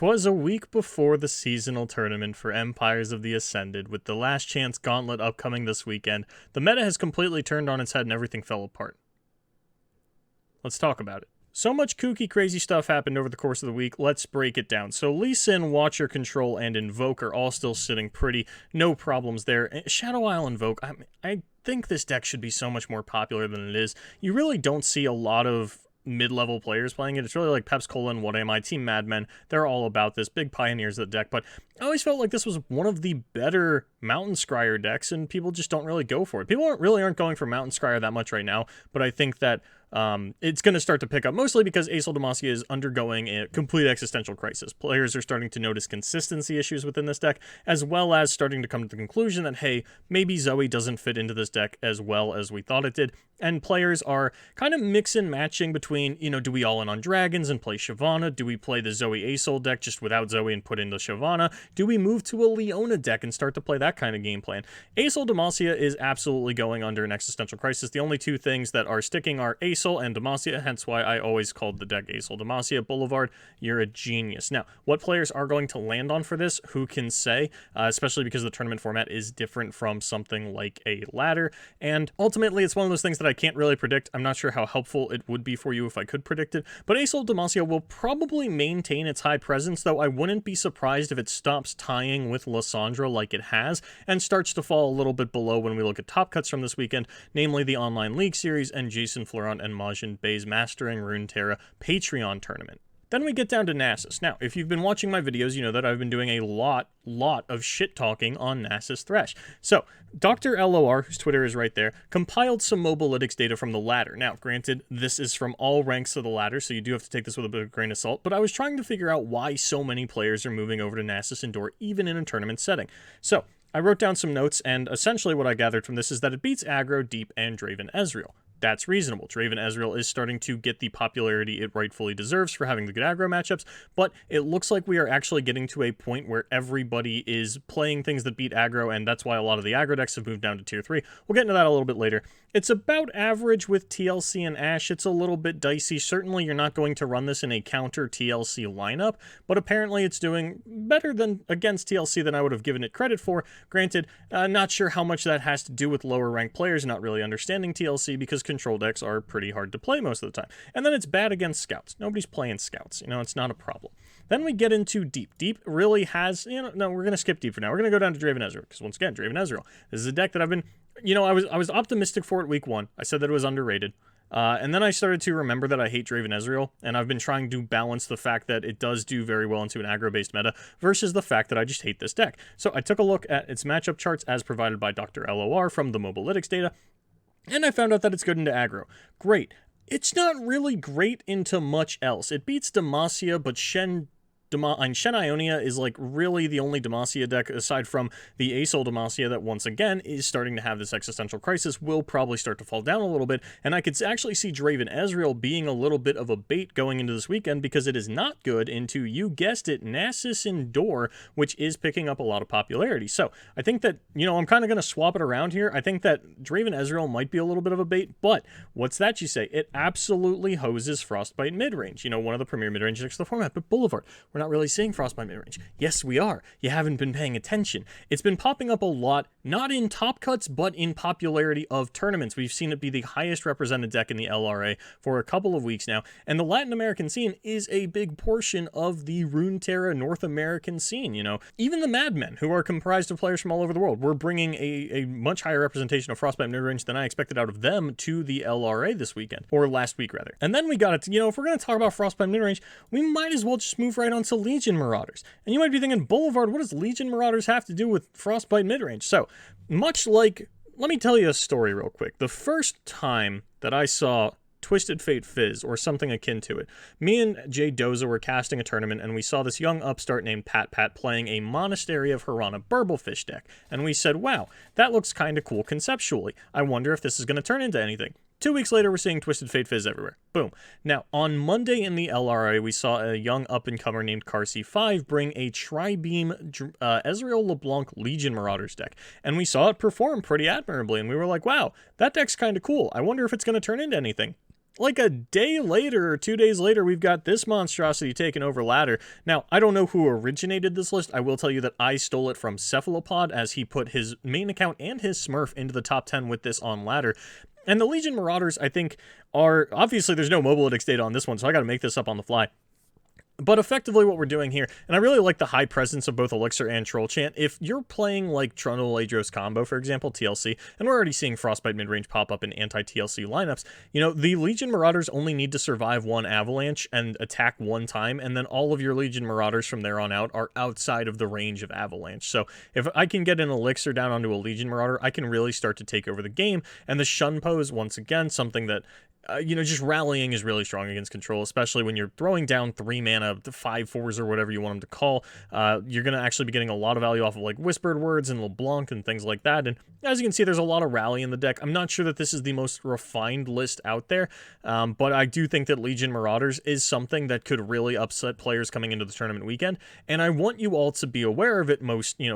'Twas a week before the seasonal tournament for Empires of the Ascended, with the Last Chance Gauntlet upcoming this weekend. The meta has completely turned on its head and everything fell apart. Let's talk about it. So much kooky, crazy stuff happened over the course of the week. Let's break it down. So Lee Sin, Watcher, Control, and Invoke are all still sitting pretty. No problems there. Shadow Isle Invoke, I think this deck should be so much more popular than it is. You really don't see a lot of mid-level players playing it. It's really like Peps Colon, What Am I, Team Madmen. They're all about this, big pioneers of the deck, but I always felt like this was one of the better Mountain Scryer decks, and people just don't really go for it. People aren't going for Mountain Scryer that much right now, but I think that it's going to start to pick up, mostly because Shen Demacia is undergoing a complete existential crisis. Players are starting to notice consistency issues within this deck, as well as starting to come to the conclusion that, hey, maybe Zoe doesn't fit into this deck as well as we thought it did, and players are kind of mix and matching between, do we all in on Dragons and play Shyvana? Do we play the Zoe Asol deck just without Zoe and put in the Shyvana? Do we move to a Leona deck and start to play that kind of game plan? Shen Demacia is absolutely going under an existential crisis. The only two things that are sticking are Asol and Demacia, hence why I always called the deck Shen Demacia. Boulevard, you're a genius. Now, what players are going to land on for this, who can say, especially because the tournament format is different from something like a ladder, and ultimately it's one of those things that I can't really predict. I'm not sure how helpful it would be for you if I could predict it, but Shen Demacia will probably maintain its high presence, though I wouldn't be surprised if it stops tying with Lysandra like it has, and starts to fall a little bit below when we look at top cuts from this weekend, namely the Online League Series and Jason Florent and Majin Bay's Mastering Runeterra Patreon tournament. Then we get down to Nasus. Now, if you've been watching my videos, you know that I've been doing a lot of shit-talking on Nasus Thresh. So, Dr. LOR, whose Twitter is right there, compiled some mobalytics data from the ladder. Now, granted, this is from all ranks of the ladder, so you do have to take this with a bit of grain of salt, but I was trying to figure out why so many players are moving over to Nasus Indoor, even in a tournament setting. So, I wrote down some notes, and essentially what I gathered from this is that it beats Aggro, Deep, and Draven Ezreal. That's reasonable. Draven Ezreal is starting to get the popularity it rightfully deserves for having the good aggro matchups, but it looks like we are actually getting to a point where everybody is playing things that beat aggro, and that's why a lot of the aggro decks have moved down to tier 3. We'll get into that a little bit later. It's about average with TLC and Ashe. It's a little bit dicey. Certainly you're not going to run this in a counter TLC lineup, but apparently it's doing better than against TLC than I would have given it credit for. Granted, not sure how much that has to do with lower ranked players not really understanding TLC, because control decks are pretty hard to play most of the time. And then it's bad against scouts. Nobody's playing scouts. It's not a problem. Then we get into Deep. Deep really has, no, we're going to skip Deep for now. We're going to go down to Draven Ezreal, because once again, Draven Ezreal. This is a deck that I've been, I was optimistic for it week 1. I said that it was underrated. And then I started to remember that I hate Draven Ezreal, and I've been trying to balance the fact that it does do very well into an aggro-based meta versus the fact that I just hate this deck. So I took a look at its matchup charts as provided by Dr. LOR from the mobalytics data, and I found out that it's good into aggro. Great. It's not really great into much else. It beats Demacia, but Shen Ionia is like really the only Demacia deck aside from the Asol Demacia that once again is starting to have this existential crisis, will probably start to fall down a little bit, and I could actually see Draven Ezreal being a little bit of a bait going into this weekend, because it is not good into, you guessed it, Nasus Indoor, which is picking up a lot of popularity. So I think that, I'm kind of going to swap it around here. I think that Draven Ezreal might be a little bit of a bait, but what's that you say? It absolutely hoses Frostbite midrange, one of the premier midrange decks of the format, but Boulevard, we're not really seeing Frostbite midrange. Yes, we are. You haven't been paying attention. It's been popping up a lot, not in top cuts, but in popularity of tournaments. We've seen it be the highest represented deck in the LRA for a couple of weeks now, and the Latin American scene is a big portion of the Runeterra North American scene, Even the Madmen, who are comprised of players from all over the world, we're bringing a much higher representation of Frostbite midrange than I expected out of them to the LRA this weekend, or last week rather. And then we got it, if we're going to talk about Frostbite midrange, we might as well just move right on to Legion Marauders. And you might be thinking, Boulevard, what does Legion Marauders have to do with Frostbite midrange? So, much like, let me tell you a story real quick. The first time that I saw Twisted Fate Fizz, or something akin to it, me and Jay Doza were casting a tournament, and we saw this young upstart named Pat playing a Monastery of Hirana Burblefish deck. And we said, wow, that looks kind of cool conceptually. I wonder if this is going to turn into anything. 2 weeks later, we're seeing Twisted Fate Fizz everywhere. Boom. Now, on Monday in the LRA, we saw a young up-and-comer named Carcy5 bring a Tri-Beam Ezreal LeBlanc Legion Marauders deck. And we saw it perform pretty admirably, and we were like, wow, that deck's kind of cool. I wonder if it's going to turn into anything. like a day later or 2 days later, we've got this monstrosity taking over ladder. Now, I don't know who originated this list. I will tell you that I stole it from Cephalopod, as he put his main account and his Smurf into the top 10 with this on ladder. And the Legion Marauders, I think, are... Obviously, there's no Mobilytics data on this one, so I got to make this up on the fly. But effectively what we're doing here, and I really like the high presence of both Elixir and Troll Chant. If you're playing like Trundle Ladros combo, for example, TLC, and we're already seeing Frostbite midrange pop up in anti-TLC lineups, you know, the Legion Marauders only need to survive one Avalanche and attack one time, and then all of your Legion Marauders from there on out are outside of the range of Avalanche. So if I can get an Elixir down onto a Legion Marauder, I can really start to take over the game, and the Shun pose, once again, something that you know, just rallying is really strong against control, especially when you're throwing down 3 mana, 5/4s, or whatever you want them to call. You're going to actually be getting a lot of value off of like Whispered Words and LeBlanc and things like that. And as you can see, there's a lot of rally in the deck. I'm not sure that this is the most refined list out there, but I do think that Legion Marauders is something that could really upset players coming into the tournament weekend. And I want you all to be aware of it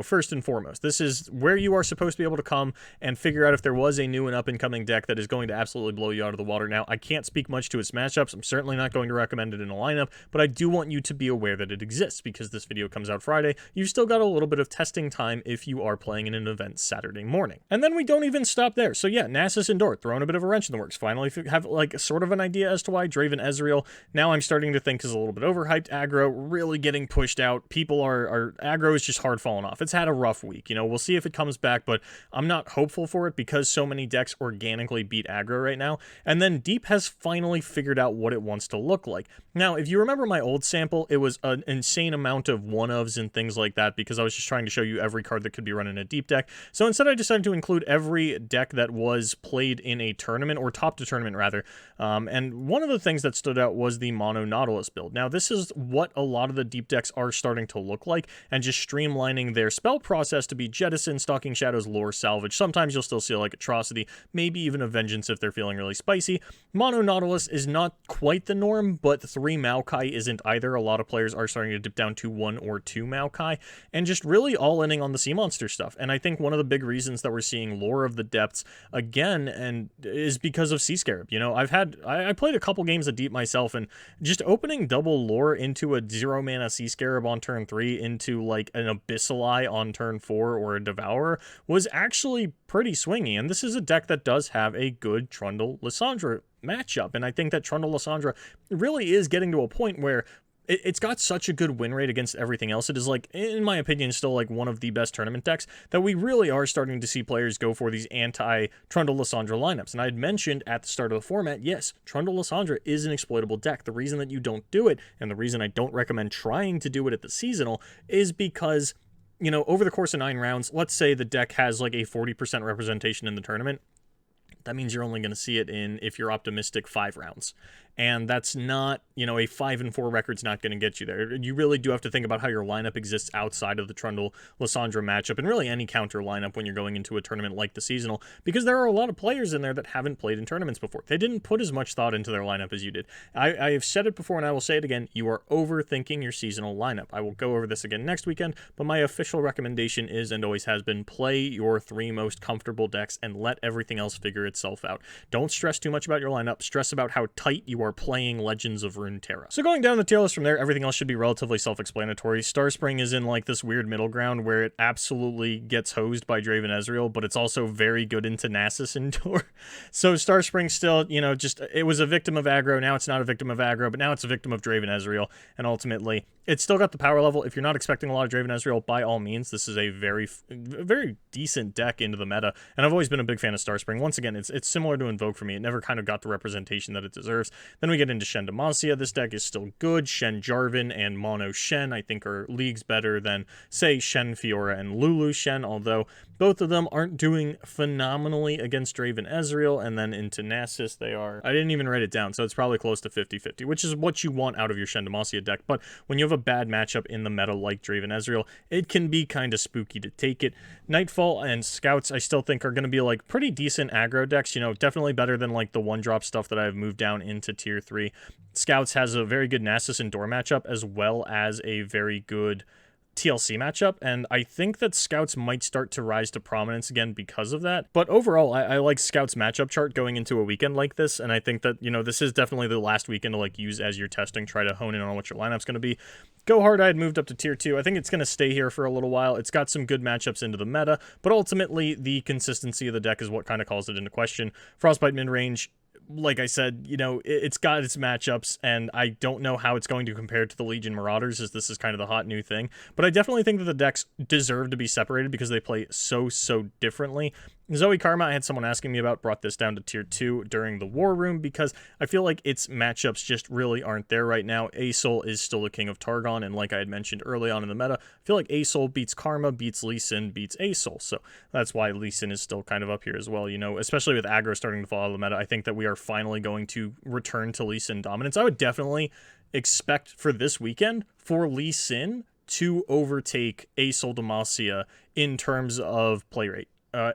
first and foremost. This is where you are supposed to be able to come and figure out if there was a new and up-and-coming deck that is going to absolutely blow you out of the water. Now, I can't speak much to its matchups. I'm certainly not going to recommend it in a lineup, but I do want you to be aware that it exists because this video comes out Friday. You've still got a little bit of testing time if you are playing in an event Saturday morning. And then we don't even stop there. So yeah, Nasus and Dort throwing a bit of a wrench in the works. Finally have like sort of an idea as to why Draven Ezreal, now I'm starting to think, is a little bit overhyped. Aggro really getting pushed out. People aggro is just hard falling off. It's had a rough week. You know, we'll see if it comes back, but I'm not hopeful for it because so many decks organically beat aggro right now. And then Deep has finally figured out what it wants to look like. Now, if you remember my old sample, it was an insane amount of one-ofs and things like that because I was just trying to show you every card that could be run in a Deep deck. So instead, I decided to include every deck that was played in a tournament, or top to tournament rather. And one of the things that stood out was the Mono Nautilus build. Now, this is what a lot of the Deep decks are starting to look like, and just streamlining their spell process to be Jettison, Stalking Shadows, Lore, Salvage. Sometimes you'll still see like Atrocity, maybe even a Vengeance if they're feeling really spicy. Mono Nautilus is not quite the norm, but 3 Maokai isn't either. A lot of players are starting to dip down to 1 or 2 Maokai, and just really all-inning on the Sea Monster stuff. And I think one of the big reasons that we're seeing Lore of the Depths again and is because of Sea Scarab. You know, I played a couple games of Deep myself, and just opening double Lore into a 0-mana Sea Scarab on turn 3 into like an Abyssal Eye on turn 4 or a Devourer was actually pretty swingy. And this is a deck that does have a good Trundle Lysandra matchup, and I think that Trundle Lysandra really is getting to a point where it's got such a good win rate against everything else. It is, like, in my opinion, still like one of the best tournament decks that we really are starting to see players go for these anti-Trundle Lysandra lineups. And I had mentioned at the start of the format, yes, Trundle Lysandra is an exploitable deck. The reason that you don't do it, and the reason I don't recommend trying to do it at the seasonal, is because, you know, over the course of 9 rounds, let's say the deck has like a 40% representation in the tournament. That means you're only going to see it in, if you're optimistic, 5 rounds. And that's not, you know, a 5-4 record's not going to get you there. You really do have to think about how your lineup exists outside of the Trundle Lysandra matchup, and really any counter lineup when you're going into a tournament like the seasonal, because there are a lot of players in there that haven't played in tournaments before. They didn't put as much thought into their lineup as you did. I have said it before and I will say it again, you are overthinking your seasonal lineup. I will go over this again next weekend, but my official recommendation is, and always has been, play your 3 most comfortable decks and let everything else figure itself out. Don't stress too much about your lineup. Stress about how tight you are playing Legends of Runeterra. So going down the tier list from there, everything else should be relatively self-explanatory. Starspring is in like this weird middle ground where it absolutely gets hosed by Draven Ezreal, but it's also very good into Nasus and Dor. So Starspring still, you know, just, it was a victim of aggro. Now it's not a victim of aggro, but now it's a victim of Draven Ezreal. And ultimately, it's still got the power level. If you're not expecting a lot of Draven Ezreal, by all means, this is a very decent deck into the meta. And I've always been a big fan of Starspring. Once again, it's similar to Invoke for me. It never kind of got the representation that it deserves. Then we get into Shen Demacia. This deck is still good. Shen Jarvan and Mono Shen, I think, are leagues better than, say, Shen Fiora and Lulu Shen, although both of them aren't doing phenomenally against Draven Ezreal. And then into Nasus, they are, I didn't even write it down, so it's probably close to 50-50, which is what you want out of your Shen Demacia deck. But when you have a bad matchup in the meta like Draven Ezreal, it can be kind of spooky to take it. Nightfall and Scouts, I still think, are going to be like pretty decent aggro decks, you know, definitely better than like the 1-drop stuff that I've moved down into tier 3. Scouts has a very good Nasus and Dor matchup, as well as a very good TLC matchup, and I think that Scouts might start to rise to prominence again because of that. But overall, I like Scouts matchup chart going into a weekend like this, and I think that, you know, this is definitely the last weekend to like use as your testing, try to hone in on what your lineup's going to be. Go Hard, I had moved up to tier 2. I think it's going to stay here for a little while. It's got some good matchups into the meta, but ultimately the consistency of the deck is what kind of calls it into question. Frostbite mid-range, like I said, you know, it's got its matchups, and I don't know how it's going to compare to the Legion Marauders, as this is kind of the hot new thing. But I definitely think that the decks deserve to be separated because they play so differently. Zoe Karma, I had someone asking me about, brought this down to tier 2 during the War Room because I feel like its matchups just really aren't there right now. Asol is still the king of Targon, and like I had mentioned early on in the meta, I feel like Asol beats Karma, beats Lee Sin, beats Asol. So that's why Lee Sin is still kind of up here as well, you know, especially with aggro starting to fall out of the meta. I think that we are finally going to return to Lee Sin dominance. I would definitely expect for this weekend for Lee Sin to overtake Shen Demacia in terms of play rate.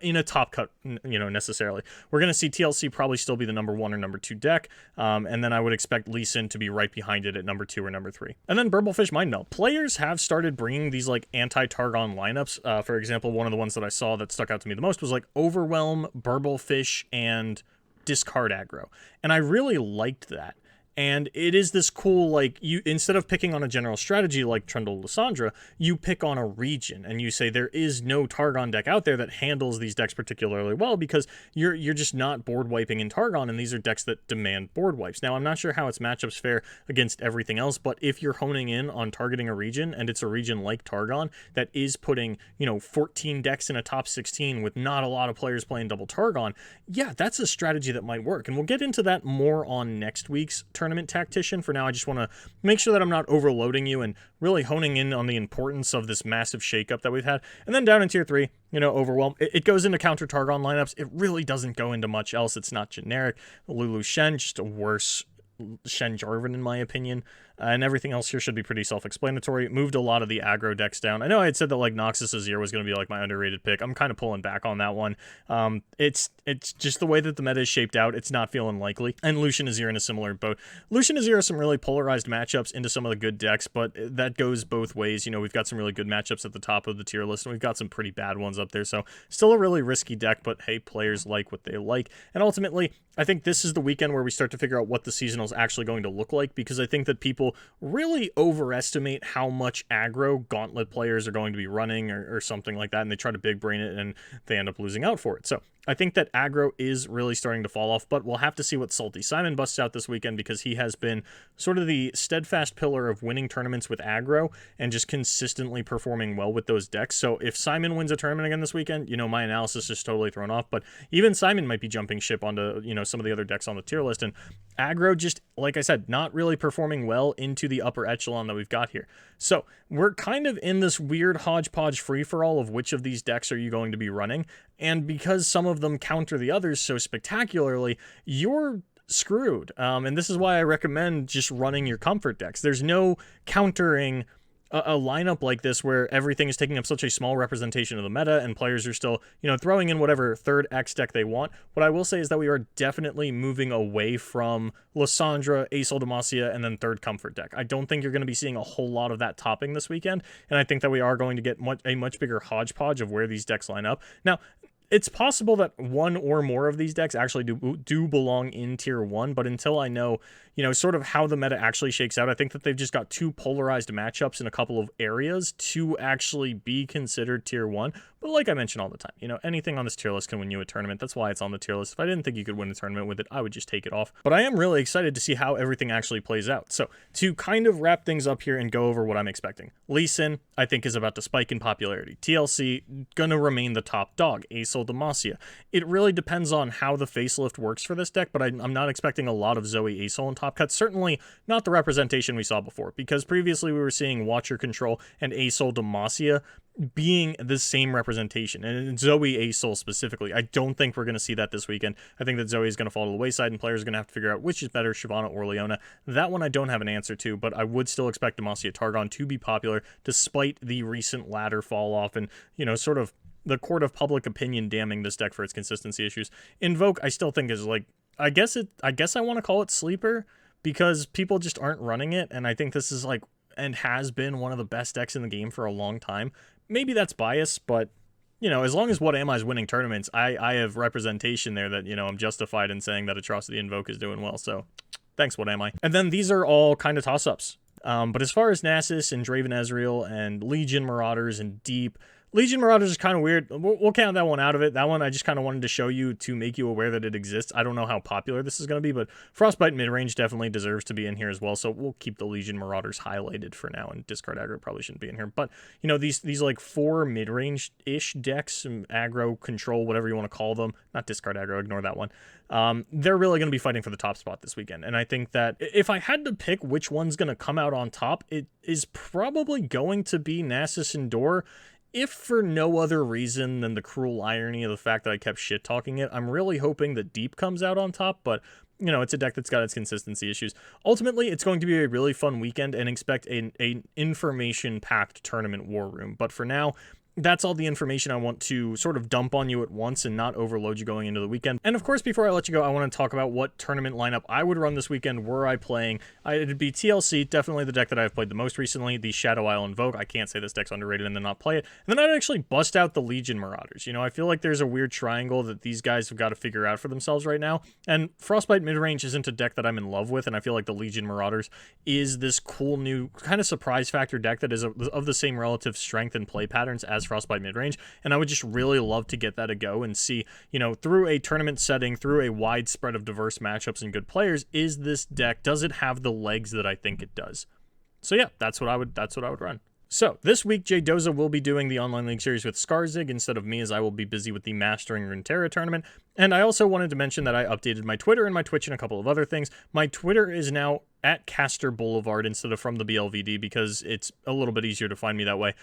In a top cut, you know, necessarily. We're going to see TLC probably still be the number 1 or number 2 deck, and then I would expect Lee Sin to be right behind it at number 2 or number 3. And then Burblefish Mindmeld. Players have started bringing these, like, anti-Targon lineups. For example, one of the ones that I saw that stuck out to me the most was, like, Overwhelm, Burblefish, and Discard Aggro. And I really liked that. And it is this cool, like, you instead of picking on a general strategy like Trundle Lysandra, you pick on a region, and you say there is no Targon deck out there that handles these decks particularly well because you're just not board wiping in Targon, and these are decks that demand board wipes. Now, I'm not sure how its matchups fare against everything else, but if you're honing in on targeting a region, and it's a region like Targon that is putting, you know, 14 decks in a top 16 with not a lot of players playing double Targon, yeah, that's a strategy that might work. And we'll get into that more on next week's tournament Tactician. For now, I just want to make sure that I'm not overloading you and really honing in on the importance of this massive shakeup that we've had. And then down in tier 3, you know, Overwhelm, it goes into counter Targon lineups. It really doesn't go into much else. It's not generic. Lulu Shen, just a worse Shen Jarvan in my opinion, and everything else here should be pretty self-explanatory. Moved a lot of the aggro decks down. I know I had said that like Noxus Azir was going to be like my underrated pick. I'm kind of pulling back on that one. It's just the way that the meta is shaped out. It's not feeling likely. And Lucian Azir in a similar boat. Lucian Azir has some really polarized matchups into some of the good decks, but that goes both ways. You know, we've got some really good matchups at the top of the tier list, and we've got some pretty bad ones up there. So still a really risky deck, but hey, players like what they like. And ultimately, I think this is the weekend where we start to figure out what the seasonal is actually going to look like, because I think that people really overestimate how much aggro Gauntlet players are going to be running or something like that, and they try to big brain it and they end up losing out for it. So I think that aggro is really starting to fall off, but we'll have to see what Salty Simon busts out this weekend, because he has been sort of the steadfast pillar of winning tournaments with aggro and just consistently performing well with those decks. So if Simon wins a tournament again this weekend, you know, my analysis is totally thrown off, but even Simon might be jumping ship onto, you know, some of the other decks on the tier list, and aggro just, like I said, not really performing well into the upper echelon that we've got here. So we're kind of in this weird hodgepodge free-for-all of which of these decks are you going to be running, and because some of them counter the others so spectacularly, you're screwed. And this is why I recommend just running your comfort decks. There's no countering a lineup like this where everything is taking up such a small representation of the meta and players are still, you know, throwing in whatever third X deck they want. What I will say is that we are definitely moving away from Lysandra, Shen Demacia, and then third comfort deck. I don't think you're going to be seeing a whole lot of that topping this weekend, and I think that we are going to get a much bigger hodgepodge of where these decks line up. Now, it's possible that one or more of these decks actually do belong in tier 1, but until I know, you know, sort of how the meta actually shakes out, I think that they've just got two polarized matchups in a couple of areas to actually be considered tier 1. But like I mention all the time, you know, anything on this tier list can win you a tournament. That's why it's on the tier list. If I didn't think you could win a tournament with it, I would just take it off. But I am really excited to see how everything actually plays out. So to kind of wrap things up here and go over what I'm expecting. Lee Sin, I think, is about to spike in popularity. TLC, gonna remain the top dog. Shen Demacia. It really depends on how the facelift works for this deck, but I'm not expecting a lot of Zoe Asol in top cuts. Certainly not the representation we saw before, because previously we were seeing Watcher Control and Shen Demacia being the same representation, and Zoe Asol specifically. I don't think we're going to see that this weekend. I think that Zoe is going to fall to the wayside, and players are going to have to figure out which is better, Shyvana or Leona. That one I don't have an answer to, but I would still expect Demacia Targon to be popular, despite the recent ladder fall off and, you know, sort of the court of public opinion damning this deck for its consistency issues. Invoke, I still think is like, I guess I want to call it sleeper, because people just aren't running it, and I think this is like and has been one of the best decks in the game for a long time. Maybe that's bias, but you know, as long as What Am I is winning tournaments, I have representation there that, you know, I'm justified in saying that Atrocity Invoke is doing well. So thanks, What Am I? And then these are all kind of toss-ups. But as far as Nasus and Draven Ezreal and Legion Marauders and Deep, Legion Marauders is kind of weird. We'll count that one out of it. That one I just kind of wanted to show you to make you aware that it exists. I don't know how popular this is going to be, but Frostbite midrange definitely deserves to be in here as well. So we'll keep the Legion Marauders highlighted for now, and Discard Aggro probably shouldn't be in here. But, you know, these like 4 midrange-ish decks, aggro, control, whatever you want to call them. Not Discard Aggro, ignore that one. They're really going to be fighting for the top spot this weekend. And I think that if I had to pick which one's going to come out on top, it is probably going to be Nasus and Door. If for no other reason than the cruel irony of the fact that I kept shit-talking it, I'm really hoping that Deep comes out on top, but, you know, it's a deck that's got its consistency issues. Ultimately, it's going to be a really fun weekend, and expect an information-packed tournament war room. But for now, that's all the information I want to sort of dump on you at once and not overload you going into the weekend. And of course, before I let you go, I want to talk about what tournament lineup I would run this weekend were I playing. It'd be TLC, definitely the deck that I've played the most recently, the Shadow Isle Invoke. I can't say this deck's underrated and then not play it. And then I'd actually bust out the Legion Marauders. You know, I feel like there's a weird triangle that these guys have got to figure out for themselves right now. And Frostbite midrange isn't a deck that I'm in love with, and I feel like the Legion Marauders is this cool new kind of surprise factor deck that is of the same relative strength and play patterns as Frostbite midrange. And I would just really love to get that a go and see, you know, through a tournament setting, through a wide spread of diverse matchups and good players, is this deck, does it have the legs that I think it does? So yeah, that's what I would run. So, this week, Jay Doza will be doing the Online League Series with Skarzig instead of me, as I will be busy with the Mastering Runeterra tournament. And I also wanted to mention that I updated my Twitter and my Twitch and a couple of other things. My Twitter is now at casterboulevard instead of from the BLVD, because it's a little bit easier to find me that way.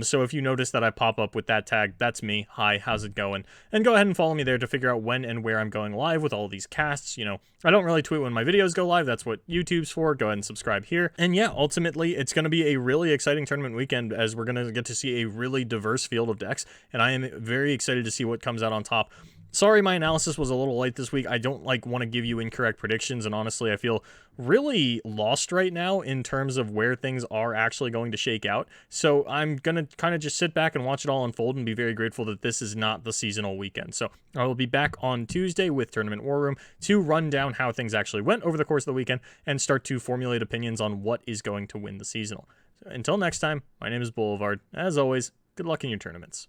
So if you notice that I pop up with that tag, that's me. Hi, how's it going? And go ahead and follow me there to figure out when and where I'm going live with all these casts. You know, I don't really tweet when my videos go live. That's what YouTube's for. Go ahead and subscribe here. And yeah, ultimately, it's going to be a really exciting tournament weekend, as we're going to get to see a really diverse field of decks, and I am very excited to see what comes out on top. Sorry, my analysis was a little late this week. I don't want to give you incorrect predictions, and honestly, I feel really lost right now in terms of where things are actually going to shake out. So I'm going to kind of just sit back and watch it all unfold and be very grateful that this is not the seasonal weekend. So I will be back on Tuesday with Tournament War Room to run down how things actually went over the course of the weekend and start to formulate opinions on what is going to win the seasonal. So until next time, my name is Boulevard. As always, good luck in your tournaments.